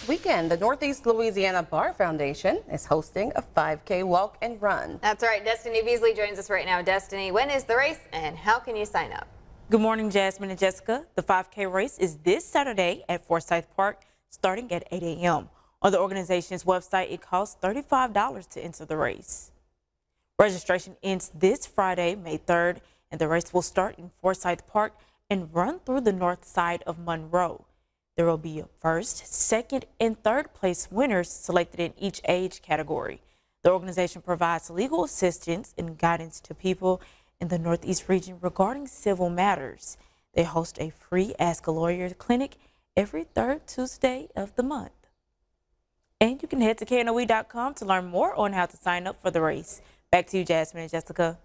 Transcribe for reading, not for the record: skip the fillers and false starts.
weekend, the Northeast Louisiana Bar Foundation is hosting a 5K walk and run. That's right. Destiny Beasley joins us right now. Destiny, when is the race and how can you sign up? Good morning, Jasmine and Jessica. The 5K race is this Saturday at Forsyth Park starting at 8 a.m. On the organization's website, it costs $35 to enter the race. Registration ends this Friday, May 3rd, and the race will start in Forsyth Park and run through the north side of Monroe. There will be first, second, and third place winners selected in each age category. The organization provides legal assistance and guidance to people in the Northeast region regarding civil matters. They host a free Ask a Lawyer clinic every third Tuesday of the month. And you can head to KNOE.com to learn more on how to sign up for the race. Back to you, Jasmine and Jessica.